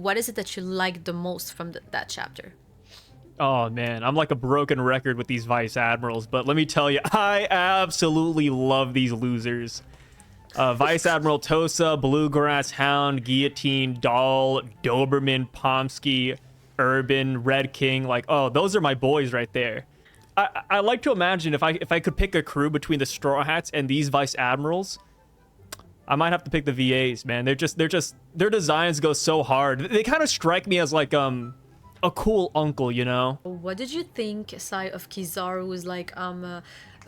what is it that you like the most from that chapter? Oh man, I'm like a broken record with these vice admirals, but let me tell you, I absolutely love these losers. Vice Admiral Tosa, Bluegrass Hound, Guillotine, Dahl, Doberman, Pomsky, Urban, Red King. Like, oh, those are my boys right there. I like to imagine if I could pick a crew between the Straw Hats and these Vice Admirals, I might have to pick the VAs, man. Their designs go so hard. They kind of strike me as like a cool uncle, you know? What did you think, Sai, of Kizaru's like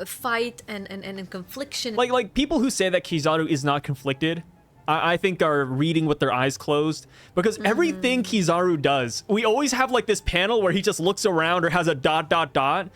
fight and confliction? Like people who say that Kizaru is not conflicted, I think are reading with their eyes closed, because everything Kizaru does, we always have like this panel where he just looks around or has a ...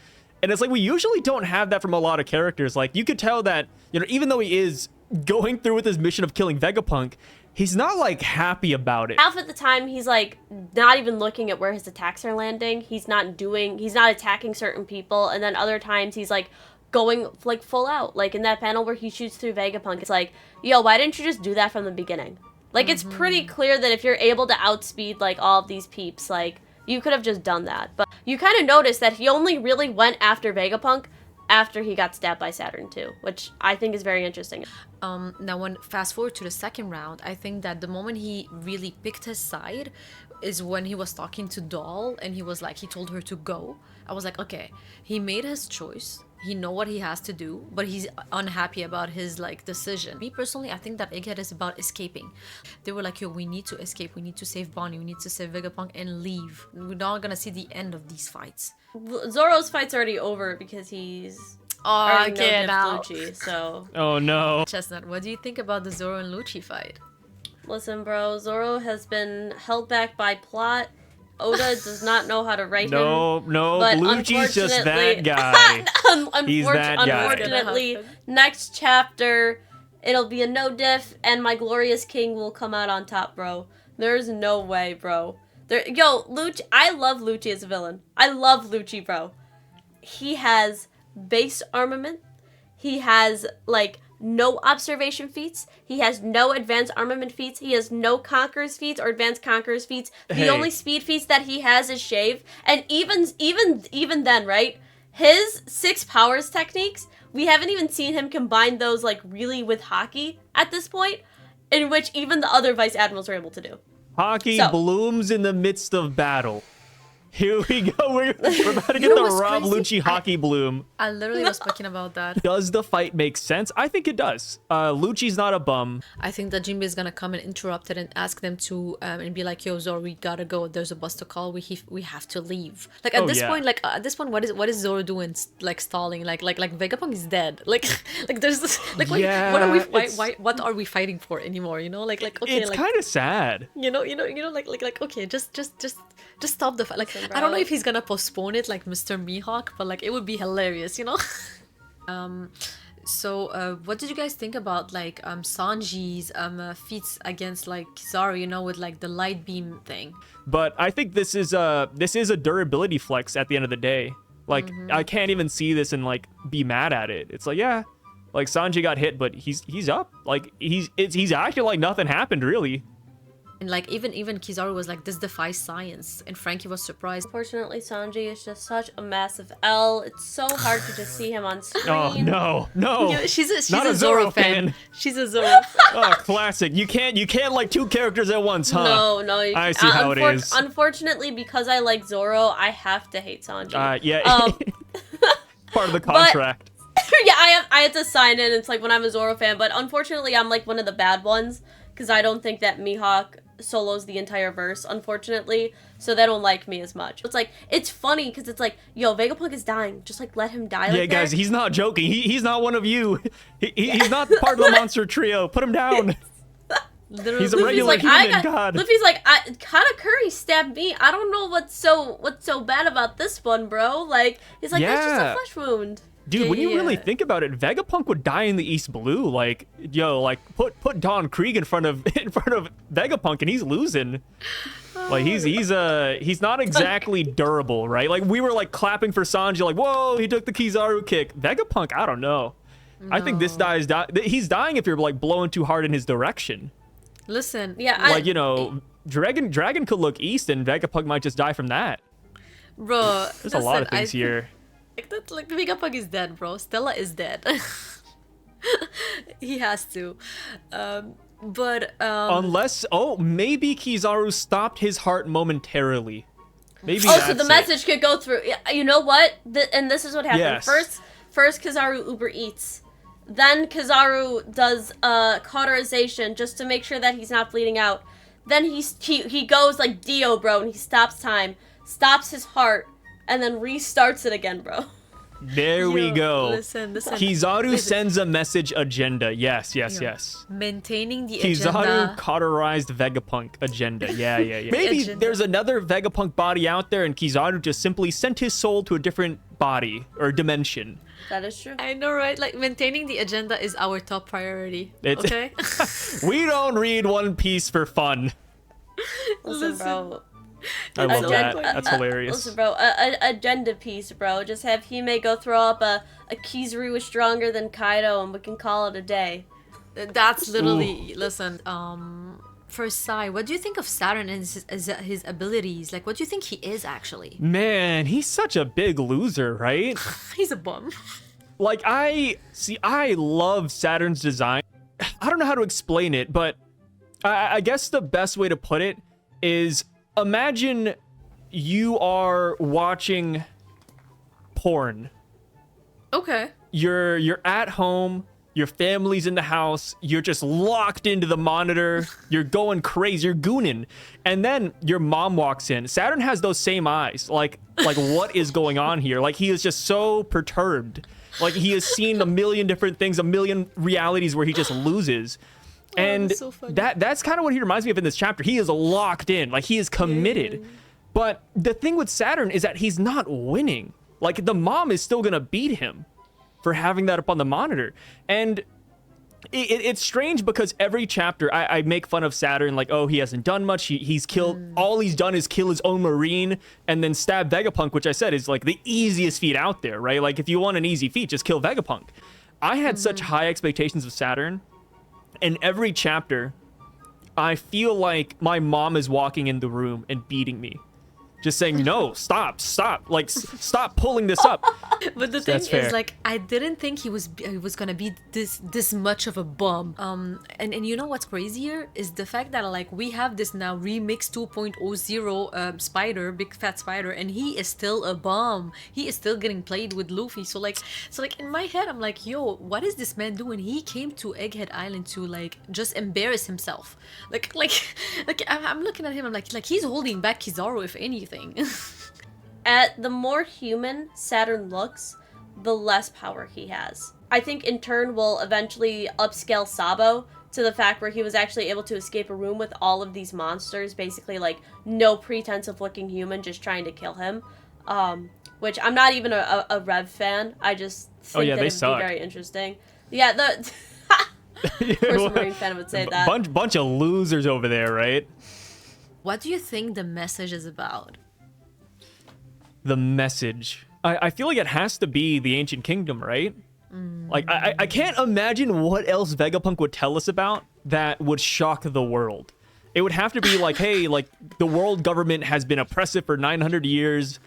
And it's like we usually don't have that from a lot of characters. Like you could tell that, you know, even though he is going through with his mission of killing Vegapunk, he's not like happy about it. Half of the time he's like not even looking at where his attacks are landing. He's not attacking certain people, and then other times he's like going like full out. Like in that panel where he shoots through Vegapunk, it's like, yo, why didn't you just do that from the beginning? Like it's pretty clear that if you're able to outspeed like all of these peeps, like you could have just done that. But you kind of notice that he only really went after Vegapunk after he got stabbed by Saturn too, which I think is very interesting. Now when fast forward to the second round, I think that the moment he really picked his side is when he was talking to Doll and he told her to go. I was like, okay, he made his choice. He know what he has to do, but he's unhappy about his like decision. Me personally, I think that Egghead is about escaping. They were like, yo, we need to escape. We need to save Bonnie. We need to save Vegapunk and leave. We're not gonna see the end of these fights. Zoro's fight's already over because he's get out. Lucci, so. Oh no. Chestnut, what do you think about the Zoro and Lucci fight? Listen, bro, Zoro has been held back by plot. Oda does not know how to write him. No, but Lucci's just that guy. He's that guy. Unfortunately, next chapter, it'll be a no diff, and my glorious king will come out on top, bro. There's no way, bro. Yo, Lucci, I love Lucci as a villain. I love Lucci, bro. He has base armament. He has, like, no observation feats. He has no advanced armament feats. He has no conquerors feats or advanced conquerors feats. The only speed feats that he has is shave. And even then, right? His 6 powers techniques, we haven't even seen him combine those like really with hockey at this point, in which even the other vice admirals are able to do. Hockey blooms in the midst of battle. Here we go. We're about to get the Rob Lucci hockey bloom. I literally was speaking about that. Does the fight make sense? I think it does. Lucci's not a bum. I think that Jinbei is gonna come and interrupt it and ask them to and be like, "Yo, Zoro, we gotta go. There's a bus to call. We have to leave." Like at this point, what is Zoro doing? Like stalling? Like Vegapunk is dead. Like there's this like what are we fighting for anymore? You know, like okay, it's kind of sad. You know, like okay, just stop the fight. Like I don't know if he's gonna postpone it like Mr. Mihawk, but like it would be hilarious, you know? So what did you guys think about like Sanji's feats against like Kizaru, you know, with like the light beam thing? But I think this is a durability flex at the end of the day. Like I can't even see this and like be mad at it. It's like, yeah, like Sanji got hit, but he's up. Like he's acting like nothing happened really. And like even Kizaru was like, this defies science, and Frankie was surprised. Unfortunately, Sanji is just such a massive L. It's so hard to just see him on screen. Oh no. Yeah, she's Not a Zoro fan. She's a Zoro fan. Oh, classic. You can't like 2 characters at once, huh? No. I see how it is. Unfortunately, because I like Zoro, I have to hate Sanji. Yeah. Part of the contract. Yeah, I had to sign in. It's like when I'm a Zoro fan, but unfortunately, I'm like one of the bad ones because I don't think that Mihawk solos the entire verse, unfortunately, so they don't like me as much. It's like, it's funny because it's like, yo, Vegapunk is dying, just like let him die. Yeah, guys, he's not joking. He's not one of you. He's not part of the monster trio. Put him down. He's a regular human. God. Luffy's like, Katakuri stabbed me. I don't know what's so bad about this one, bro. Like, he's like, that's just a flesh wound. Dude, when you really think about it, Vegapunk would die in the East Blue. Like, yo, like put Don Krieg in front of Vegapunk, and he's losing. Like he's not exactly durable, right? Like we were like clapping for Sanji, like, whoa, he took the Kizaru kick. Vegapunk, I don't know. No. I think this guy he's dying if you're like blowing too hard in his direction. Listen, yeah, like you know, Dragon could look east, and Vegapunk might just die from that. Bro, There's a lot of things here. Like Vegapunk is dead, bro. Stella is dead. He has to. Unless, maybe Kizaru stopped his heart momentarily. Maybe Oh, so the that's message could go through. You know what? And this is what happened. Yes. First Kizaru Uber Eats. Then Kizaru does cauterization just to make sure that he's not bleeding out. Then he goes like Dio, bro, and he stops time, stops his heart, and then restarts it again, bro. There we Yo, go. Listen. Kizaru sends a message agenda. Yes. Yo, maintaining the agenda. Kizaru cauterized Vegapunk agenda. Yeah. Maybe Agenda. there's another Vegapunk body out there, and Kizaru just simply sent his soul to a different body or dimension. That is true. I know, right? Like, maintaining the agenda is our top priority. It's- Okay? We don't read One Piece for fun. Listen, bro. I love that. Agenda- That's hilarious. Listen, bro. Agenda piece, bro. Just have Hime go throw up a Kizaru is stronger than Kaido, and we can call it a day. That's literally, listen, for Sai, what do you think of Saturn and his abilities? Like, what do you think he is, actually? Man, he's such a big loser, right? He's a bum. Like, I love Saturn's design. I don't know how to explain it, but I guess the best way to put it is, imagine you are watching porn. Okay. You're at home, your family's in the house, you're just locked into the monitor, you're going crazy, you're gooning, and then your mom walks in. Saturn has those same eyes. Like what is going on here? Like, he is just so perturbed. Like, he has seen a million different things, a million realities where he just loses. And that's so funny. that's kind of what he reminds me of in this chapter. He is locked in, like, he is committed. Yeah. But the thing with Saturn is that he's not winning. Like, the mom is still gonna beat him for having that up on the monitor. And it's strange because every chapter I make fun of Saturn, like, oh, he hasn't done much. He's killed, all he's done is kill his own Marine and then stab Vegapunk, which I said is like the easiest feat out there, right? Like, if you want an easy feat, just kill Vegapunk. I had such high expectations of Saturn. In every chapter, I feel like my mom is walking in the room and beating me. Just saying, no, stop, like, stop pulling this up. But the thing That's fair. is, like, I didn't think he was gonna be this much of a bum. And you know what's crazier is the fact that, like, we have this now remix 2.0 spider, big fat spider, and he is still a bum. He is still getting played with Luffy. So like in my head, I'm like, yo, what is this man doing? He came to Egghead Island to, like, just embarrass himself. Like I'm looking at him. I'm like he's holding back Kizaru, if anything. The more human Saturn looks, the less power he has. I think in turn we'll eventually upscale Sabo to the fact where he was actually able to escape a room with all of these monsters, basically like no pretense of looking human, just trying to kill him. Which I'm not even a Rev fan. I just think that they it'd suck. be very interesting. Yeah, of course a Marine fan would say that. Bunch of losers over there, right? What do you think the message is about? The message. I feel like it has to be the Ancient Kingdom, right? Like, I can't imagine what else Vegapunk would tell us about that would shock the world. It would have to be like, hey, like, the world government has been oppressive for 900 years.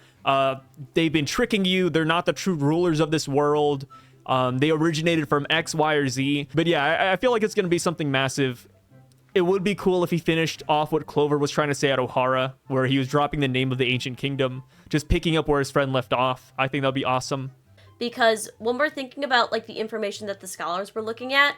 They've been tricking you. They're not the true rulers of this world. They originated from X, Y, or Z. But yeah, I feel like it's going to be something massive. It would be cool if he finished off what Clover was trying to say at Ohara, where he was dropping the name of the Ancient Kingdom, just picking up where his friend left off. I think that'd be awesome. Because when we're thinking about like the information that the scholars were looking at,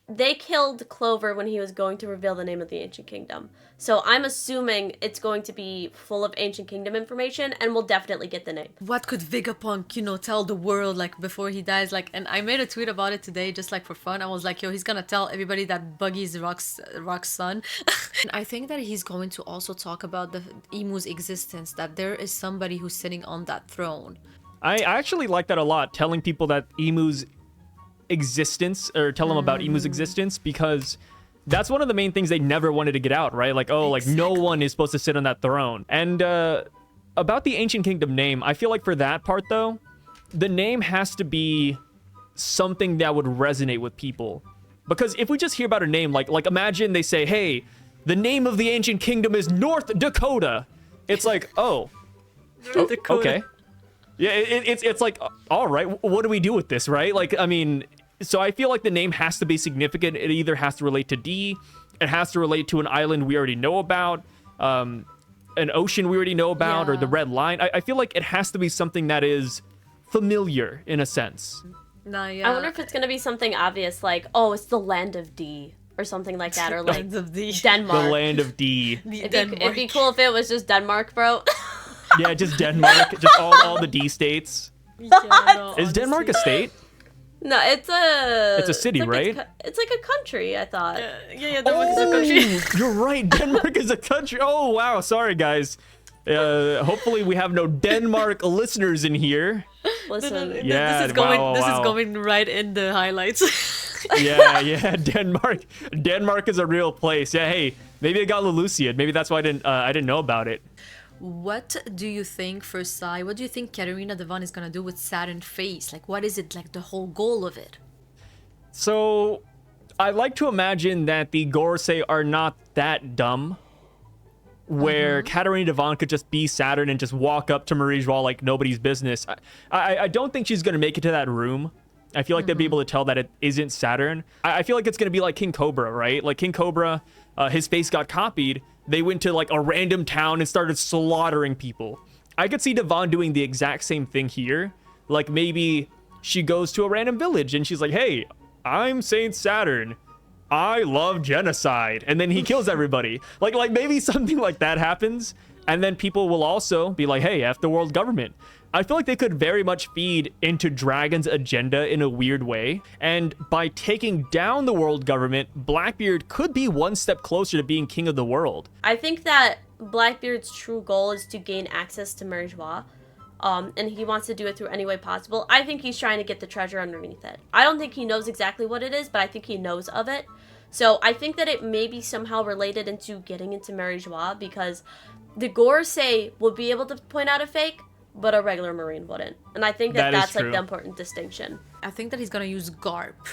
they killed Clover when he was going to reveal the name of the Ancient Kingdom. So I'm assuming it's going to be full of Ancient Kingdom information, and we'll definitely get the name. What could Vegapunk, tell the world, like, before he dies? Like, and I made a tweet about it today, just like for fun. I was like, yo, he's gonna tell everybody that Buggy's Rock's son. And I think that he's going to also talk about the Emu's existence, that there is somebody who's sitting on that throne. I actually like that a lot, telling people that Emu's existence, or tell them about Emu's existence, because that's one of the main things they never wanted to get out, right? Like, oh, like, no one is supposed to sit on that throne. And about the Ancient Kingdom name, I feel like for that part, though, the name has to be something that would resonate with people. Because if we just hear about a name, like imagine they say, hey, the name of the ancient kingdom is North Dakota. It's like, oh, okay. Yeah, it's like, all right, what do we do with this, right? Like, I mean, so I feel like the name has to be significant. It either has to relate to D, it has to relate to an island we already know about, an ocean we already know about, or the red line. I feel like it has to be something that is familiar in a sense. I wonder if it's gonna be something obvious, like, oh, it's the land of D, or something like that, or like of D. Denmark. The land of D. It'd be cool if it was just Denmark, bro. Yeah, just Denmark, just all the D states. Yeah, no, Is Denmark a state? No, it's a city, like right? It's like a country, I thought. Yeah, Denmark is a country. You're right. Denmark is a country. Oh, wow. Sorry, guys. Hopefully we have no Denmark listeners in here. Listen. Yeah, this is going. wow, this wow. is going right in the highlights. Yeah. Denmark is a real place. Yeah. Hey, maybe I got Leluciad. Maybe that's why I didn't know about it. What do you think for Sai? What do you think Catarina Devon is gonna do with Saturn face? Like, what is it, like, the whole goal of it? So, I like to imagine that the Gorosei are not that dumb, where Catarina Devon could just be Saturn and just walk up to Marie Joie like nobody's business. I don't think she's gonna make it to that room. I feel like they'd be able to tell that it isn't Saturn. I feel like it's gonna be like King Cobra, right? Like King Cobra, his face got copied. They went to like a random town and started slaughtering people. I could see Devon doing the exact same thing here. Like maybe she goes to a random village and she's like, hey, I'm Saint Saturn. I love genocide. And then he kills everybody. Like maybe something like that happens. And then people will also be like, hey, F the world government. I feel like they could very much feed into Dragon's agenda in a weird way. And by taking down the world government, Blackbeard could be one step closer to being king of the world. I think that Blackbeard's true goal is to gain access to Marie Joie. And he wants to do it through any way possible. I think he's trying to get the treasure underneath it. I don't think he knows exactly what it is, but I think he knows of it. So I think that it may be somehow related into getting into Marie Joie, because the Gorosei will be able to point out a fake, but a regular Marine wouldn't. And I think that's like the important distinction. I think that he's gonna use Garp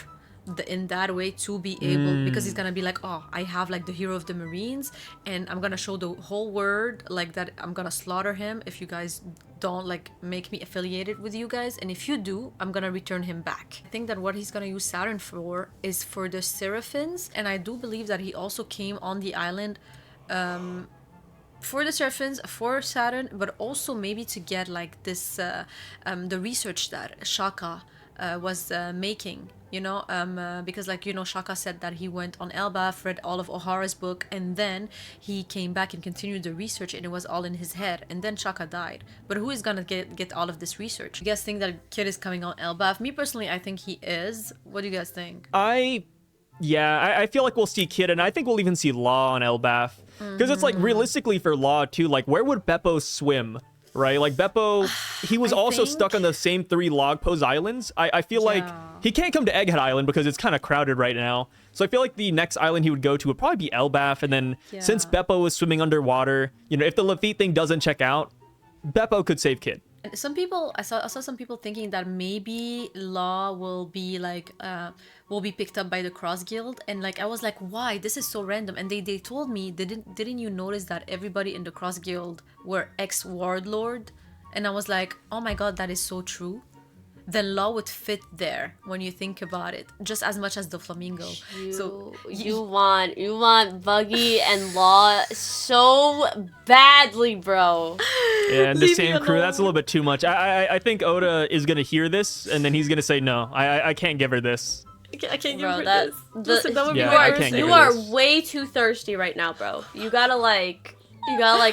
in that way to be able, because he's gonna be like, oh, I have like the hero of the Marines, and I'm gonna show the whole world like that I'm gonna slaughter him if you guys don't like make me affiliated with you guys, and if you do, I'm gonna return him back. I think that what he's gonna use Saturn for is for the Seraphins, and I do believe that he also came on the island for the Seraphins, for Saturn, but also maybe to get like this the research that Shaka was making, you know, because like, you know, Shaka said that he went on Elbaf, read all of O'Hara's book, and then he came back and continued the research, and it was all in his head, and then Shaka died. But who is gonna get all of this research? You guys think that Kid is coming on Elbaf? Me personally, I think he is. What do you guys think? I feel like we'll see Kid, and I think we'll even see Law on Elbaf. Because it's like, realistically for Law too, like where would Beppo swim? Right? Like Beppo, he was also stuck on the same 3 log pose islands. I feel like he can't come to Egghead Island because it's kind of crowded right now. So I feel like the next island he would go to would probably be Elbaf. And then since Beppo was swimming underwater, you know, if the Lafitte thing doesn't check out, Beppo could save Kid. Some people, I saw some people thinking that maybe Law will be like, will be picked up by the Cross Guild, and like I was like, why? This is so random. And they told me, didn't you notice that everybody in the Cross Guild were ex-warlord? And I was like, oh my god, that is so true. Then Law would fit there when you think about it, just as much as the Flamingo. So you want Buggy and Law so badly, bro. Yeah, and the same crew, that's a little bit too much. I think Oda is gonna hear this, and then he's gonna say, no, I can't give her this. I can't Bro, give her this. Listen, that would Yeah, be I can't give you her are this. way too thirsty right now, bro. You gotta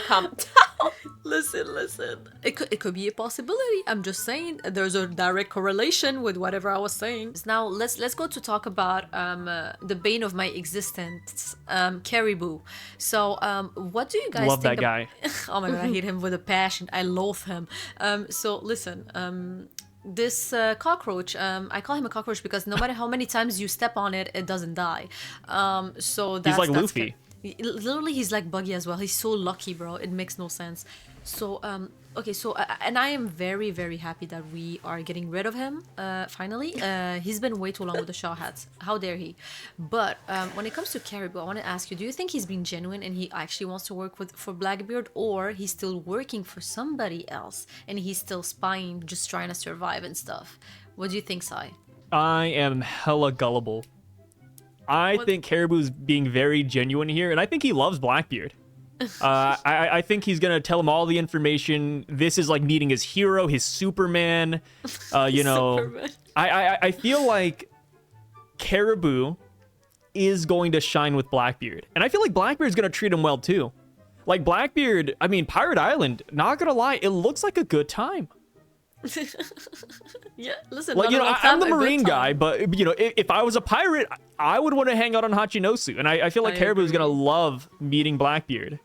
calm down. Listen. It could be a possibility. I'm just saying there's a direct correlation with whatever I was saying. Now let's go to talk about the bane of my existence, Caribou. So what do you guys Love think that guy. Oh my god, I hate him with a passion. I loathe him. So listen, this cockroach, I call him a cockroach because no matter how many times you step on it, it doesn't die. So that's He's like Luffy. Literally, he's like Buggy as well. He's so lucky, bro. It makes no sense. So, okay, so, and I am very, very happy that we are getting rid of him, finally. He's been way too long with the Shaw hats. How dare he? But, when it comes to Caribou, I want to ask you, do you think he's being genuine and he actually wants to work for Blackbeard, or he's still working for somebody else and he's still spying, just trying to survive and stuff? What do you think, Sai? I am hella gullible. I think Caribou's being very genuine here, and I think he loves Blackbeard. I think he's gonna tell him all the information. This is like meeting his hero, his Superman. You know, Superman. I feel like Caribou is going to shine with Blackbeard, and I feel like Blackbeard's gonna treat him well too. Like Blackbeard, I mean, Pirate Island. Not gonna lie, it looks like a good time. Yeah, listen. Like, you know, I'm the a good marine guy, time. but, you know, if I was a pirate, I would want to hang out on Hachinosu. And I feel like I Caribou is going to agree. love meeting Blackbeard.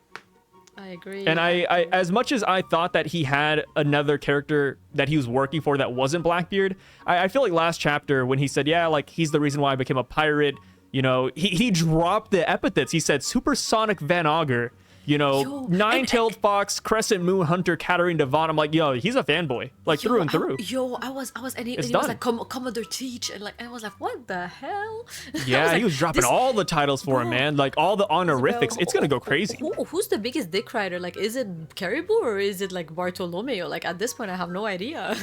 I agree. And I, as much as I thought that he had another character that he was working for that wasn't Blackbeard, I feel like last chapter when he said, yeah, like, he's the reason why I became a pirate, you know, he dropped the epithets. He said Supersonic Van Augur, you know, Yo, Nine-Tailed Fox, Crescent Moon Hunter, Catarina, Devon. I'm like, yo, he's a fanboy, like, through and through. I was, and he It's was done. like, Commodore Teach, and I was like, what the hell? I Yeah, was like, he was dropping this- all the titles for him, Bro. man. Like, all the honorifics. It's gonna go crazy. Who's the biggest dick rider? Like, is it Caribou or is it like Bartolomeo? Like, at this point, I have no idea.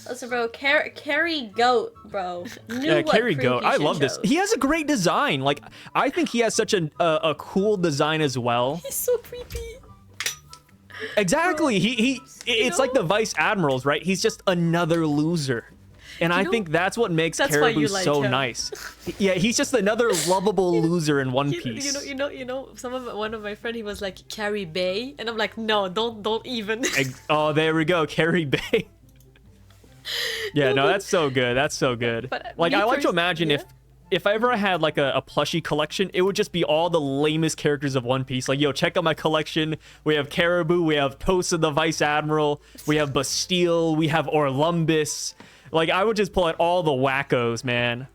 Listen, bro, Carry Goat, bro. Knew Yeah, what Carry cream Goat. he I should love this. chose. He has a great design. Like, I think he has such a cool design as well. He's so creepy. Exactly. It's like the Vice Admirals, right? He's just another loser. And I know, think that's what makes that's why Caribou you like so him. nice. Yeah, he's just another lovable loser in One Piece. You know. One of my friend, he was like Carrie Bay, and I'm like, no, don't even. Oh, there we go, Carrie Bay. Yeah, no, that's so good. That's so good. But Like, me I like to pers- imagine yeah. if I ever had like a plushie collection, it would just be all the lamest characters of One Piece. Like, yo, check out my collection. We have Caribou, we have Tosa the Vice Admiral, we have Bastille, we have Orlumbus. Like, I would just pull out all the wackos, man.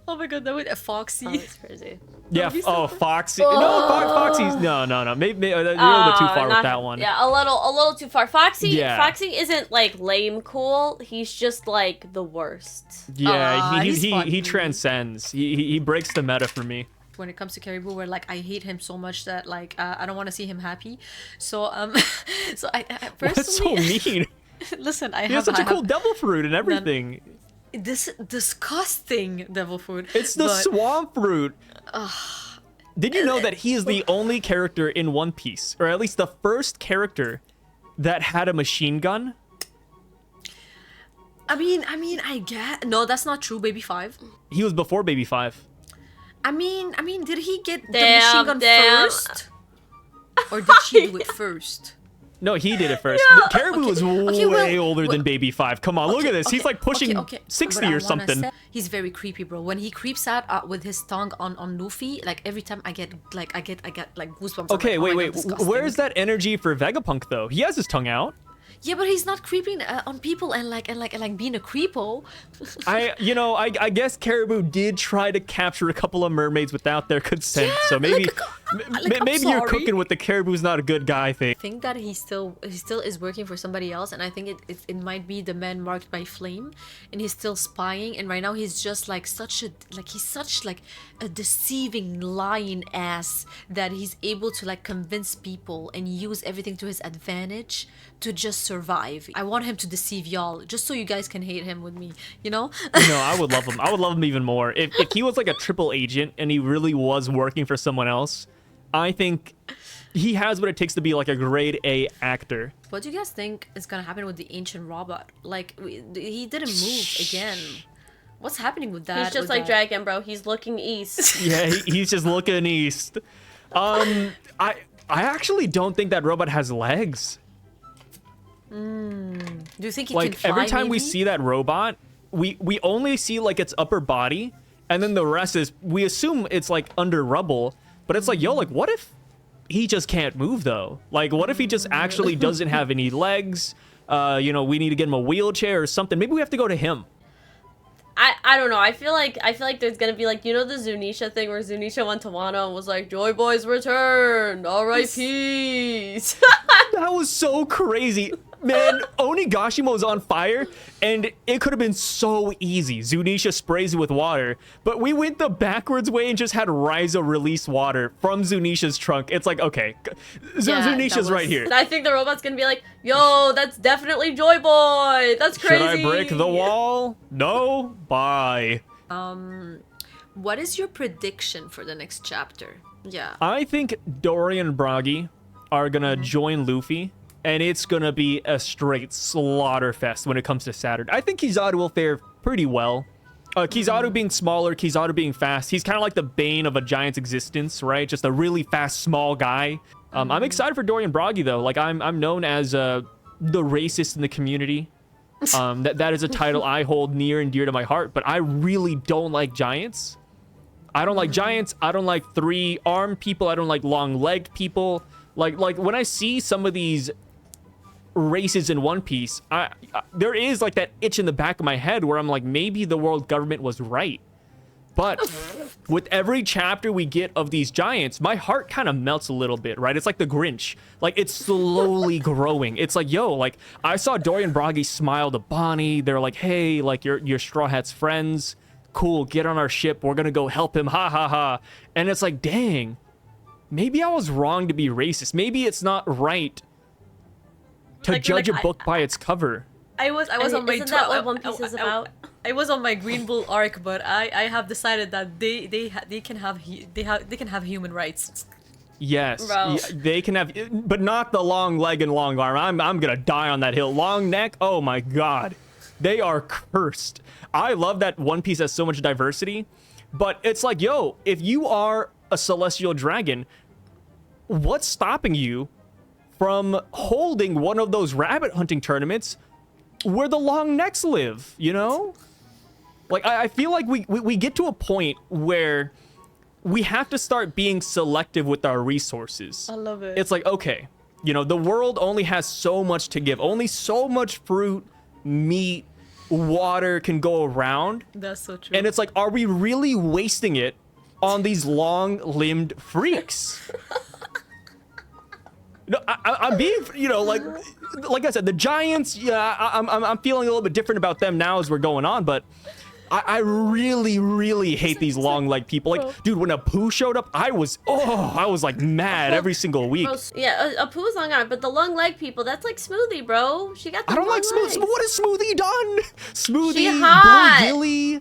Oh my god, that would Foxy. Oh, that's crazy. Yeah, be so fun. Foxy. No, Foxy's no. Maybe you're a little bit too far with Not- that one. Yeah, a little too far. Foxy Yeah. Foxy isn't like lame cool. He's just like the worst. Yeah, He's he funny. transcends. He breaks the meta for me. When it comes to Caribou, where like I hate him so much that like I don't want to see him happy. So so I What's so personally mean? listen, He has such a cool devil fruit and everything. this disgusting devil food. It's the but- swamp fruit. Did you know that he is the only character in One Piece, or at least the first character that had a machine gun? I mean, I get no, that's not true. Baby 5. He was before Baby 5. I mean, did he get the Damn, machine gun damn. first, or did she do it first? No, he did it first. Caribou was okay, way well, older than Baby 5. Come on, look at this. He's like pushing 60 But I or wanna something. say, he's very creepy, bro. When he creeps out with his tongue on Luffy, like every time I get like goosebumps. I'm Okay, like, oh my wait. God, disgusting. Where's that energy for Vegapunk though? He has his tongue out. Yeah, but he's not creeping on people and being a creepo. I guess Caribou did try to capture a couple of mermaids without their consent. Yeah, so maybe I'm maybe you're sorry. cooking with the Caribou's not a good guy thing. I think that he still is working for somebody else, and I think it might be the man marked by flame, and he's still spying. And right now he's just like such a deceiving lying ass that he's able to like convince people and use everything to his advantage to just survive. I want him to deceive y'all just so you guys can hate him with me, you know? No, I would love him. I would love him even more. If he was like a triple agent and he really was working for someone else, I think he has what it takes to be like a grade A actor. What do you guys think is gonna happen with the ancient robot? Like he didn't move again. What's happening with that? He's just with like that? Dragon, bro. He's looking east. Yeah, he's just looking east. I actually don't think that robot has legs. Do you think he Like can fly? every time we maybe? see that robot, we only see like its upper body, and then the rest is we assume it's like under rubble. But it's like, yo, like what if he just can't move though? Like what if he just actually doesn't have any legs? We need to get him a wheelchair or something. Maybe we have to go to him. I don't know. I feel like there's gonna be like, you know, the Zunisha thing where Zunisha went to Wano and was like, Joy Boys returned. All right, peace. That was so crazy. Man, Onigashimo's on fire, and it could have been so easy. Zunisha sprays it with water, but we went the backwards way and just had Raizo release water from Zunisha's trunk. It's like, okay, Zunisha's right here. And I think the robot's gonna be like, yo, that's definitely Joy Boy. That's crazy. Should I break the wall? No? Bye. What is your prediction for the next chapter? Yeah. I think Dory and Bragi are gonna join Luffy, and it's gonna be a straight slaughter fest when it comes to Saturn. I think Kizaru will fare pretty well. Kizaru being smaller, Kizaru being fast, he's kind of like the bane of a giant's existence, right? Just a really fast, small guy. I'm excited for Dory and Bragi, though. Like, I'm known as the racist in the community. That is a title I hold near and dear to my heart, but I really don't like giants. I don't like giants. I don't like three-armed people. I don't like long-legged people. Like when I see some of these races in One Piece, there is like that itch in the back of my head where I'm like, maybe the world government was right. But with every chapter we get of these giants, my heart kind of melts a little bit, right? It's like the Grinch. Like, it's slowly growing. It's like, yo, like, I saw Dory and Bragi smile to Bonnie. They're like, hey, like, you're Straw Hat's friends. Cool, get on our ship. We're gonna go help him. Ha, ha, ha. And it's like, dang, maybe I was wrong to be racist. Maybe it's not right to judge a book by its cover. I was on my isn't that what One Piece is about? I was on my Green Bull arc, but I have decided that they can have human rights. Yes, Bro. they can have, but not the long leg and long arm. I'm gonna die on that hill. Long neck. Oh my god, they are cursed. I love that One Piece has so much diversity, but it's like, yo, if you are a celestial dragon, what's stopping you from holding one of those rabbit hunting tournaments where the long necks live, you know? Like, I feel like we get to a point where we have to start being selective with our resources. I love it. It's like, okay, you know, the world only has so much to give. Only so much fruit, meat, water can go around. That's so true. And it's like, are we really wasting it on these long-limbed freaks? No, I'm being, you know, like I said, the giants. Yeah, I'm feeling a little bit different about them now as we're going on, but I really hate these long-legged people. Like, dude, when Apu showed up, I was like mad every single week. Bro, yeah, Apu's long arm, but the long leg people, that's like Smoothie, bro. She got the I don't long like Smoothie. legs. What has Smoothie done? Smoothie, She hot. Blue Gilly.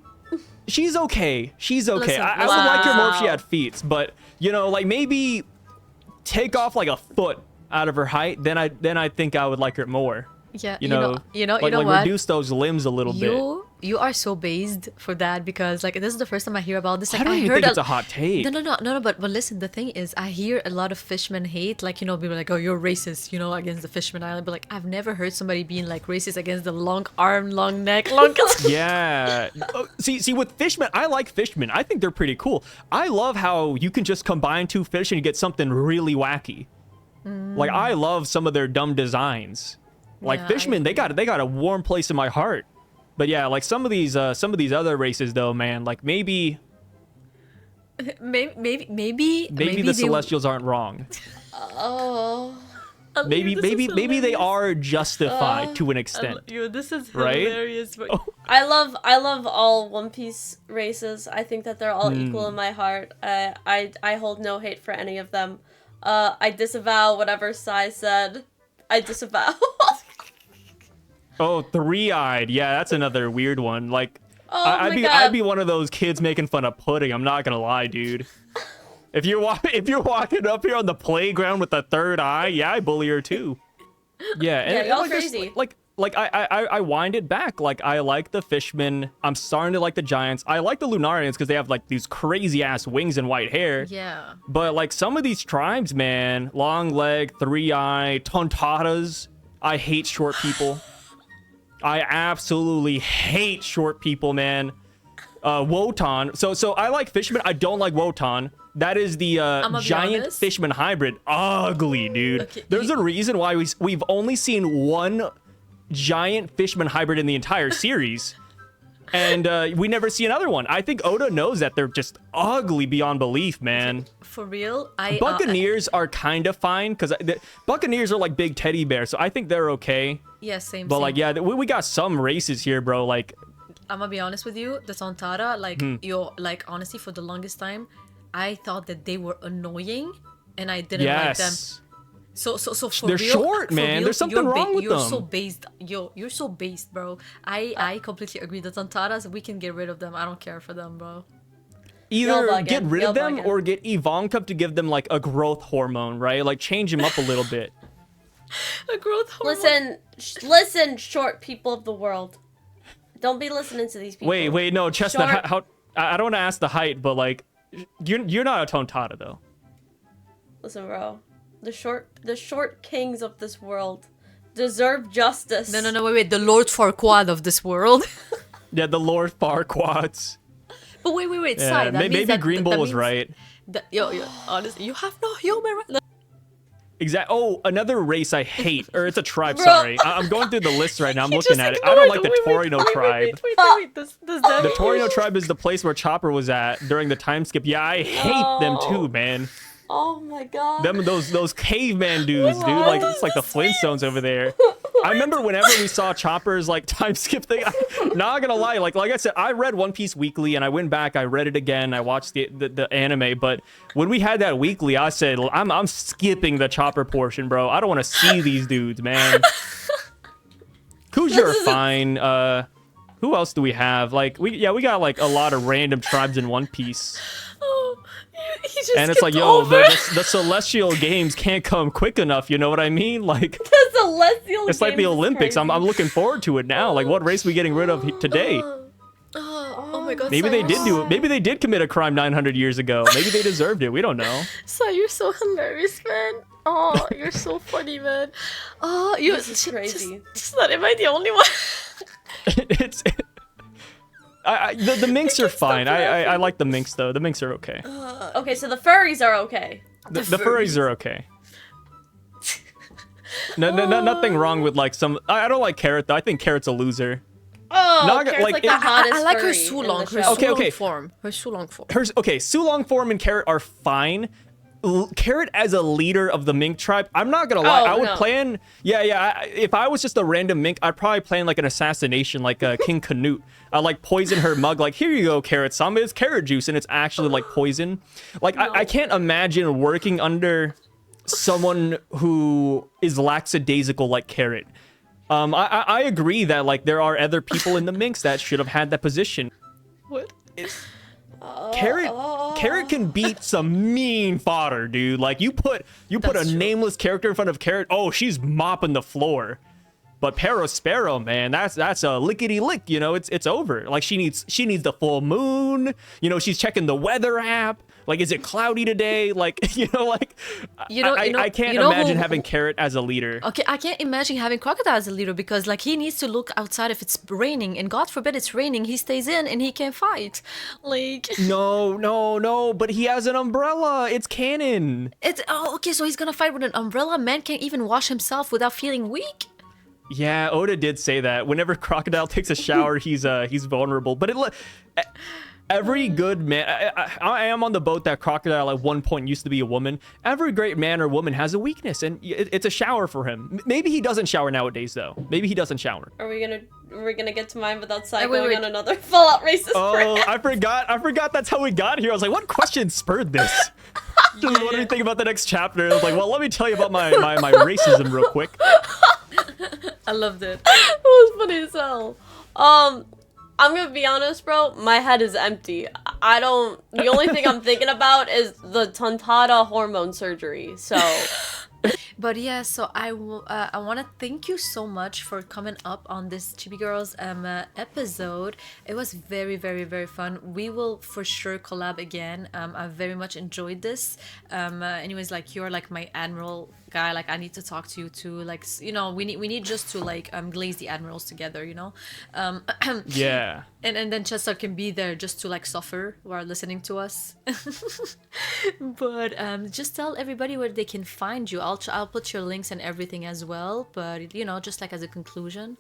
She's okay. She's okay. Listen, I would like her more if she wow. had feet, but you know, like maybe take off like a foot out of her height, then I think I would like her more. Yeah, You know like what? Reduce those limbs a little bit. You are so based for that because like this is the first time I hear about this. Like, I don't even heard think it's a hot take. No. But listen, the thing is, I hear a lot of fishermen hate, like, you know, people like, oh, you're racist, you know, against the fisherman island. But like, I've never heard somebody being like racist against the long arm, long neck, long. Yeah. See, with fishmen, I like fishmen. I think they're pretty cool. I love how you can just combine two fish and you get something really wacky. Like, I love some of their dumb designs. Like, Yeah, fishmen, they got a warm place in my heart. But yeah, like some of these other races though, man, like maybe maybe the Celestials aren't wrong. Oh. Maybe they are justified to an extent. This is Right? hilarious. But I love all One Piece races. I think that they're all equal in my heart. I hold no hate for any of them. I disavow whatever Sai said. I disavow. Oh, three-eyed. Yeah, that's another weird one. Like, Oh I'd my be God. one of those kids making fun of pudding. I'm not gonna lie, dude. If you're walking up here on the playground with a third eye, yeah, I bully her too. Yeah, and y'all like, there's, crazy. like I wind it back. Like, I like the fishmen. I'm starting to like the giants. I like the Lunarians because they have like these crazy ass wings and white hair. yeah, But like some of these tribes, man, long leg, three eye, tontatas. I hate short people. I absolutely hate short people, man. Wotan. So I like fishermen. I don't like Wotan. That is the I'ma be giant honest. fishman hybrid. Ugly, dude. Okay, There's a reason why we've only seen one giant fishman hybrid in the entire series. And we never see another one. I think Oda knows that they're just ugly beyond belief, man. For real, Buccaneers are kind of fine because Buccaneers are like big teddy bears, so I think they're okay. Yeah, same. But like, yeah, we got some races here, bro. Like, I'm gonna be honest with you, the Tontara, like like honestly, for the longest time, I thought that they were annoying, and I didn't like them. So for they're real, short, for man. real, There's something wrong with you're them. so based, you're so based, bro. I completely agree. The Tontaras, we can get rid of them. I don't care for them, bro. Either get rid of them or get Ivanka to give them like a growth hormone, right? Like change them up a little bit. A growth hormone. Listen, short people of the world. Don't be listening to these people. Wait, no, Chestnut. How I don't want to ask the height, but like, you're not a Tontara though. Listen, bro. The short kings of this world deserve justice. No, wait. The Lord Farquaad of this world. Yeah, the Lord Farquads. But wait. Yeah, Side. maybe Green Bull was right. Honestly, you have no human right. Exactly. Oh, another race I hate, or it's a tribe. Bro. Sorry, I'm going through the list right now. I'm looking at it. I don't like the Torino tribe. Wait. The Torino tribe is the place where Chopper was at during the time skip. Yeah, I hate them too, man. Oh my god. Those caveman dudes, dude. Like it's like the Flintstones over there. I remember whenever we saw Chopper's like time skip thing. Not gonna lie, like I said, I read One Piece weekly, and I went back, I read it again, I watched the anime. But when we had that weekly, I said I'm skipping the Chopper portion, bro. I don't want to see these dudes, man. Kuja are fine. Who else do we have? Like we got like a lot of random tribes in One Piece. And it's like, yo, the celestial games can't come quick enough. You know what I mean? Like the celestial. It's like the Olympics. I'm looking forward to it now. Like, what race are we getting rid of today? Oh my god. Maybe they did do it. Maybe they did commit a crime 900 years ago. Maybe they deserved it. We don't know. So you're so hilarious, man. Oh, you're so funny, man. Oh, This is crazy. Just not. Am I the only one? The minks are fine. I like the minks though. The minks are okay. Okay, so the furries are okay. The furries are okay. Nothing wrong with like some. I don't like Carrot though. I think Carrot's a loser. Oh, Carrot's like the hottest I like her furry in the Sulong. Her show. Sulong form. Her Sulong form. Sulong form and Carrot are fine. Carrot as a leader of the mink tribe, I'm not gonna lie, I would plan. If I was just a random mink, I'd probably plan like an assassination, like King Canute. I like poison her mug, like here you go, Carrot. Some is carrot juice, and it's actually like poison. Like I can't imagine working under someone who is lackadaisical like Carrot. I agree that like there are other people in the minks that should have had that position. What? Carrot can beat some mean fodder, dude. Like you put a nameless character in front of Carrot. Oh, she's mopping the floor. But Sparrow, man, that's a lickety lick. You know, it's over. Like she needs the full moon. You know, she's checking the weather app. Like, is it cloudy today? Like, I can't imagine having Carrot as a leader. Okay, I can't imagine having Crocodile as a leader because, like, he needs to look outside if it's raining, and God forbid it's raining, he stays in and he can't fight. Like... No, but he has an umbrella. It's canon. Okay, so he's gonna fight with an umbrella? Man can't even wash himself without feeling weak? Yeah, Oda did say that. Whenever Crocodile takes a shower, he's vulnerable. But every good man, I am on the boat that Crocodile at one point used to be a woman. Every great man or woman has a weakness, and it's a shower for him. Maybe he doesn't shower nowadays, though. Maybe he doesn't shower. Are we gonna get to mine without going on another Fallout racist rant? I forgot that's how we got here. I was like, what question spurred this? Just what do you think about the next chapter? I was like, well, let me tell you about my racism real quick. I loved it. It was funny as hell. I'm gonna be honest, bro. My head is empty. The only thing I'm thinking about is the Tontara hormone surgery. So. But yeah, so I want to thank you so much for coming up on this Chibi Girls episode. It was very, very, very fun. We will for sure collab again. I very much enjoyed this. Anyways, like you're like my admiral guy. Like I need to talk to you too. Like we need just to like glaze the admirals together. Yeah. And then Chester can be there just to like suffer while listening to us. But just tell everybody where they can find you. I'll put your links and everything as well. But just like as a conclusion.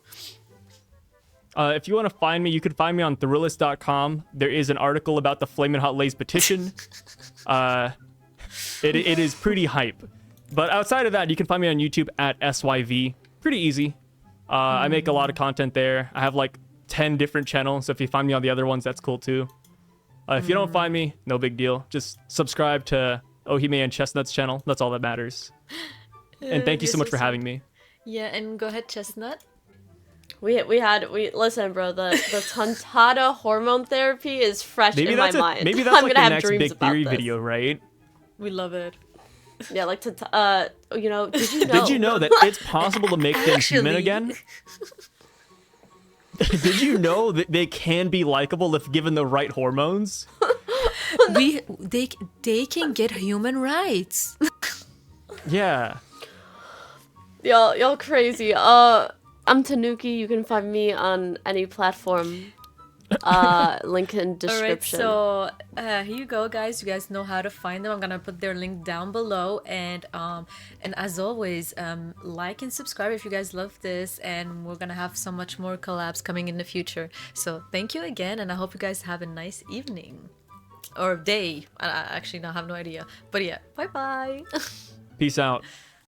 If you want to find me, you can find me on Thrillist.com. There is an article about the Flamin' Hot Lays petition. It is pretty hype. But outside of that, you can find me on YouTube at SYV. Pretty easy. I make a lot of content there. I have like 10 different channels, so if you find me on the other ones, that's cool too. If you don't find me, no big deal. Just subscribe to Ohime and Chestnut's channel. That's all that matters. And thank you so much for having me. Yeah, and go ahead, Chestnut. We listen, bro. The tontada hormone therapy is fresh in my mind. Maybe that's I'm like gonna the have next dreams big about theory this. video, right? We love it. Yeah, like you know, did you know? Did you know that it's possible to make them human Actually. again? Did you know that they can be likable if given the right hormones? They can get human rights. Yeah. Y'all crazy. I'm Tanuki. You can find me on any platform. Link in description. Alright, so here you go, guys. You guys know how to find them. I'm gonna put their link down below, and as always, like and subscribe if you guys love this, and we're gonna have so much more collabs coming in the future. So thank you again, and I hope you guys have a nice evening or day. I actually now have no idea, but yeah, bye bye. Peace out.